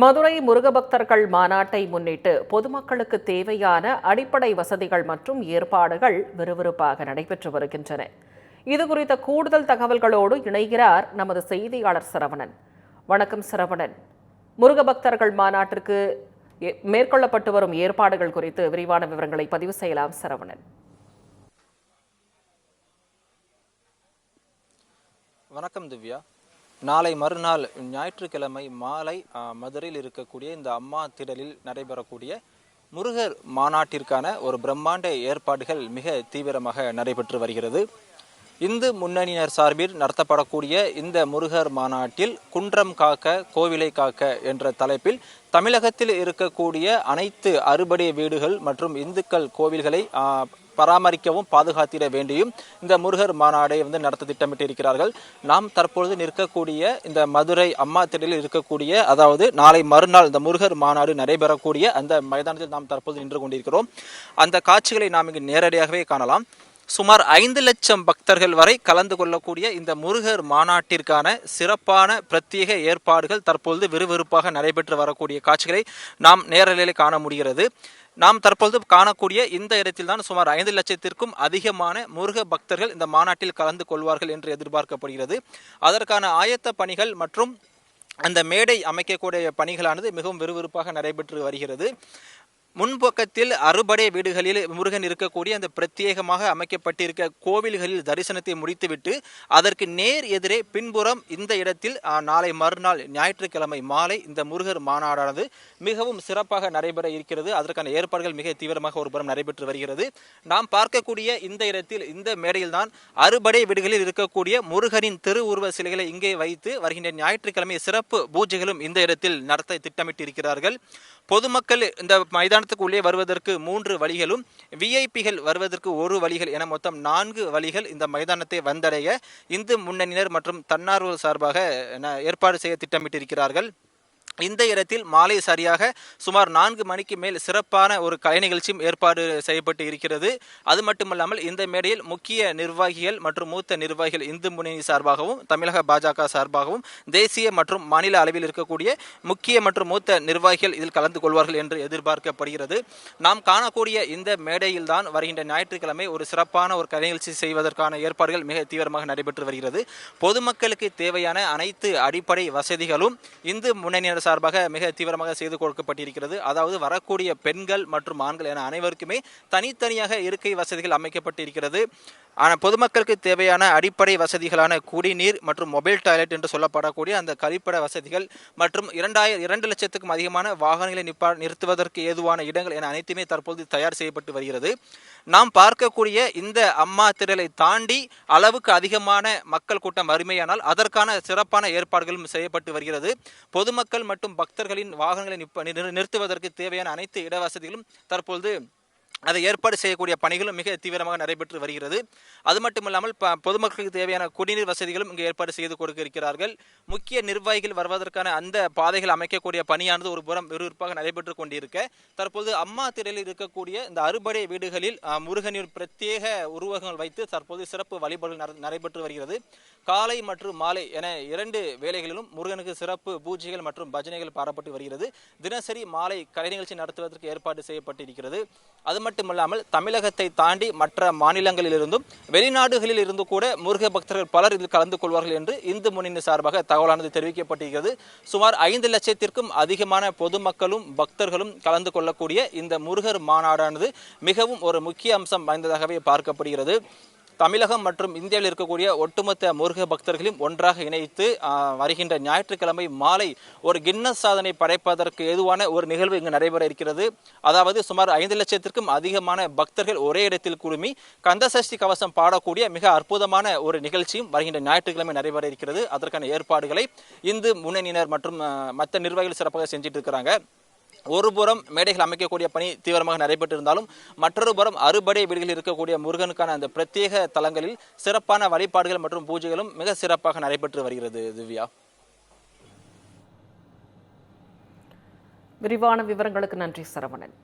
மதுரை முருகபக்தர்கள் மாநாட்டை முன்னிட்டு பொதுமக்களுக்கு தேவையான அடிப்படை வசதிகள் மற்றும் ஏற்பாடுகள் விறுவிறுப்பாக நடைபெற்று வருகின்றன. இதுகுறித்த கூடுதல் தகவல்களோடு இணைகிறார் நமது செய்தியாளர் சரவணன். வணக்கம் சரவணன். முருகபக்தர்கள் மாநாட்டிற்கு மேற்கொள்ளப்பட்டு வரும் ஏற்பாடுகள் குறித்து விரிவான விவரங்களை பதிவு செய்யலாம் சரவணன். வணக்கம் திவ்யா. நாளை மறுநாள் ஞாயிற்றுக்கிழமை மாலை மதுரையில் இருக்கக்கூடிய இந்த அம்மா திடலில் நடைபெறக்கூடிய முருகர் மாநாட்டிற்கான ஒரு பிரம்மாண்ட ஏற்பாடுகள் மிக தீவிரமாக நடைபெற்று வருகிறது. இந்து முன்னணியினர் சார்பில் நடத்தப்படக்கூடிய இந்த முருகர் மாநாட்டில் குன்றம் காக்க கோவிலை காக்க என்ற தலைப்பில் தமிழகத்தில் இருக்கக்கூடிய அனைத்து அறுபடை வீடுகள் மற்றும் இந்துக்கள் கோவில்களை பராமரிக்கவும் பாதுகாத்திட வேண்டியும் இந்த முருகர் மாநாடை நடத்த திட்டமிட்டிருக்கிறார்கள். நாம் தற்பொழுது நிற்கக்கூடிய இந்த மதுரை அம்மா திடலில் இருக்கக்கூடிய, அதாவது நாளை மறுநாள் இந்த முருகர் மாநாடு நடைபெறக்கூடிய அந்த மைதானத்தில் நாம் தற்போது நின்று கொண்டிருக்கிறோம். அந்த காட்சிகளை நாம் இங்கு நேரடியாகவே காணலாம். சுமார் 5 லட்சம் பக்தர்கள் வரை கலந்து கொள்ளக்கூடிய இந்த முருகர் மாநாட்டிற்கான சிறப்பான பிரத்யேக ஏற்பாடுகள் தற்பொழுது விறுவிறுப்பாக நடைபெற்று வரக்கூடிய காட்சிகளை நாம் நேரலையில் காண முடிகிறது. நாம் தற்பொழுது காணக்கூடிய இந்த இடத்தில்தான் சுமார் 5 லட்சத்திற்கும் அதிகமான முருக பக்தர்கள் இந்த மாநாட்டில் கலந்து கொள்வார்கள் என்று எதிர்பார்க்கப்படுகிறது. அதற்கான ஆயத்த பணிகள் மற்றும் அந்த மேடை அமைக்கக்கூடிய பணிகளானது மிகவும் விறுவிறுப்பாக நடைபெற்று வருகிறது. முன்பக்கத்தில் அறுபடை வீடுகளில் முருகன் இருக்கக்கூடிய அந்த பிரத்யேகமாக அமைக்கப்பட்டிருக்க கோவில்களில் தரிசனத்தை முடித்துவிட்டு அதற்கு நேர் எதிரே பின்புறம் இந்த இடத்தில் நாளை மறுநாள் ஞாயிற்றுக்கிழமை மாலை இந்த முருகர் மாநாடானது மிகவும் சிறப்பாக நடைபெற இருக்கிறது. அதற்கான ஏற்பாடுகள் மிக தீவிரமாக ஒருபுறம் நடைபெற்று வருகிறது. நாம் பார்க்கக்கூடிய இந்த இடத்தில் இந்த மேடையில் தான் அறுபடை வீடுகளில் இருக்கக்கூடிய முருகனின் திருவுருவ சிலைகளை இங்கே வைத்து வருகின்ற ஞாயிற்றுக்கிழமை சிறப்பு பூஜைகளும் இந்த இடத்தில் நடத்த திட்டமிட்டிருக்கிறார்கள். பொதுமக்கள் இந்த மைதானத்துக்கு உள்ளே வருவதற்கு 3 வழிகளும், விஐபிகள் வருவதற்கு 1 வழிகள் என மொத்தம் 4 வழிகள் இந்த மைதானத்தை வந்தடைய இந்து முன்னணியினர் மற்றும் தன்னார்வ சார்பாக ஏற்பாடு செய்ய திட்டமிட்டிருக்கிறார்கள். இந்த இடத்தில் மாலை சரியாக சுமார் 4 மணிக்கு மேல் சிறப்பான ஒரு கலை நிகழ்ச்சியும் ஏற்பாடு செய்யப்பட்டு இருக்கிறது. அது மட்டுமல்லாமல் இந்த மேடையில் முக்கிய நிர்வாகிகள் மற்றும் மூத்த நிர்வாகிகள் இந்து முன்னணி சார்பாகவும் தமிழக பாஜக சார்பாகவும் தேசிய மற்றும் மாநில அளவில் இருக்கக்கூடிய முக்கிய மற்றும் மூத்த நிர்வாகிகள் இதில் கலந்து கொள்வார்கள் என்று எதிர்பார்க்கப்படுகிறது. நாம் காணக்கூடிய இந்த மேடையில் தான் வருகின்ற ஞாயிற்றுக்கிழமை ஒரு சிறப்பான ஒரு கலை நிகழ்ச்சி செய்வதற்கான ஏற்பாடுகள் மிக தீவிரமாக நடைபெற்று வருகிறது. பொதுமக்களுக்கு தேவையான அனைத்து அடிப்படை வசதிகளும் இந்து முன்னணியினர் சார்பாக மிக தீவிரமாக செய்து கொடுக்கப்பட்டிருக்கிறது. அதாவது வரக்கூடிய பெண்கள் மற்றும் ஆண்கள் என அனைவருக்குமே தனித்தனியாக இருக்கை வசதிகள் அமைக்கப்பட்டிருக்கிறது. ஆனால் பொதுமக்களுக்கு தேவையான அடிப்படை வசதிகளான குடிநீர் மற்றும் மொபைல் டாய்லெட் என்று சொல்லப்படக்கூடிய அந்த கழிப்பட வசதிகள் மற்றும் 2 லட்சத்துக்கும் அதிகமான வாகனங்களை நிறுத்துவதற்கு ஏதுவான இடங்கள் என அனைத்துமே தற்போது தயார் செய்யப்பட்டு வருகிறது. நாம் பார்க்கக்கூடிய இந்த அம்மா திடலை தாண்டி அளவுக்கு அதிகமான மக்கள் கூட்டம் வறுமையானால் அதற்கான சிறப்பான ஏற்பாடுகளும் செய்யப்பட்டு வருகிறது. பொதுமக்கள் மற்றும் பக்தர்களின் வாகனங்களை நிறுத்துவதற்கு தேவையான அனைத்து இடவசதிகளும் தற்பொழுது அதை ஏற்பாடு செய்யக்கூடிய பணிகளும் மிக தீவிரமாக நடைபெற்று வருகிறது. அது மட்டுமில்லாமல் பொதுமக்களுக்கு தேவையான குடிநீர் வசதிகளும் இங்கு ஏற்பாடு செய்து கொடுக்க இருக்கிறார்கள். முக்கிய நிர்வாகிகள் வருவதற்கான அந்த பாதைகள் அமைக்கக்கூடிய பணியானது ஒரு புறம் விறுவிறுப்பாக நடைபெற்று கொண்டிருக்க, தற்போது அம்மா திடலில் இருக்கக்கூடிய இந்த அறுபடை வீடுகளில் முருகனின் பிரத்யேக உருவகங்கள் வைத்து தற்போது சிறப்பு வழிபாடுகள் நடைபெற்று வருகிறது. காலை மற்றும் மாலை என 2 வேளைகளிலும் முருகனுக்கு சிறப்பு பூஜைகள் மற்றும் பஜனைகள் பாடப்பட்டு வருகிறது. தினசரி மாலை கலை நிகழ்ச்சி நடத்துவதற்கு ஏற்பாடு செய்யப்பட்டிருக்கிறது. அது மட்டுமல்லாமல் தமிழகத்தை தாண்டி மற்ற மாநிலங்களிலிருந்தும் வெளிநாடுகளில் இருந்து கூட முருக பக்தர்கள் பலர் இதில் கலந்து கொள்வார்கள் என்று இந்து முன்னணி சார்பாக தகவலானது தெரிவிக்கப்பட்டிருக்கிறது. சுமார் 5 லட்சத்திற்கும் அதிகமான பொதுமக்களும் பக்தர்களும் கலந்து கொள்ளக்கூடிய இந்த முருகர் மாநாடானது மிகவும் ஒரு முக்கிய அம்சம் வாய்ந்ததாகவே பார்க்கப்படுகிறது. தமிழகம் மற்றும் இந்தியாவில் இருக்கக்கூடிய ஒட்டுமொத்த முருக பக்தர்களையும் ஒன்றாக இணைத்து வருகின்ற ஞாயிற்றுக்கிழமை மாலை ஒரு கின்னஸ் சாதனை படைப்பதற்கு ஏதுவான ஒரு நிகழ்வு இங்கு நடைபெற இருக்கிறது. அதாவது சுமார் 5 லட்சத்திற்கும் அதிகமான பக்தர்கள் ஒரே இடத்தில் குழுமி கந்தசஷ்டி கவசம் பாடக்கூடிய மிக அற்புதமான ஒரு நிகழ்ச்சியும் வருகின்ற ஞாயிற்றுக்கிழமை நடைபெற இருக்கிறது. அதற்கான ஏற்பாடுகளை இந்து முன்னணியினர் மற்றும் மற்ற நிர்வாகிகள் சிறப்பாக செஞ்சிட்டு இருக்கிறாங்க. ஒரு புறம் மேடைகள் அமைக்கக்கூடிய பணி தீவிரமாக நடைபெற்றிருந்தாலும் மற்றொரு புறம் அறுபடை வீடுகளில் இருக்கக்கூடிய முருகனுக்கான அந்த பிரத்யேக தலங்களில் சிறப்பான வழிபாடுகள் மற்றும் பூஜைகளும் மிக சிறப்பாக நடைபெற்று வருகிறது. திவ்யா, விரிவான விவரங்களுக்கு நன்றி சரவணன்.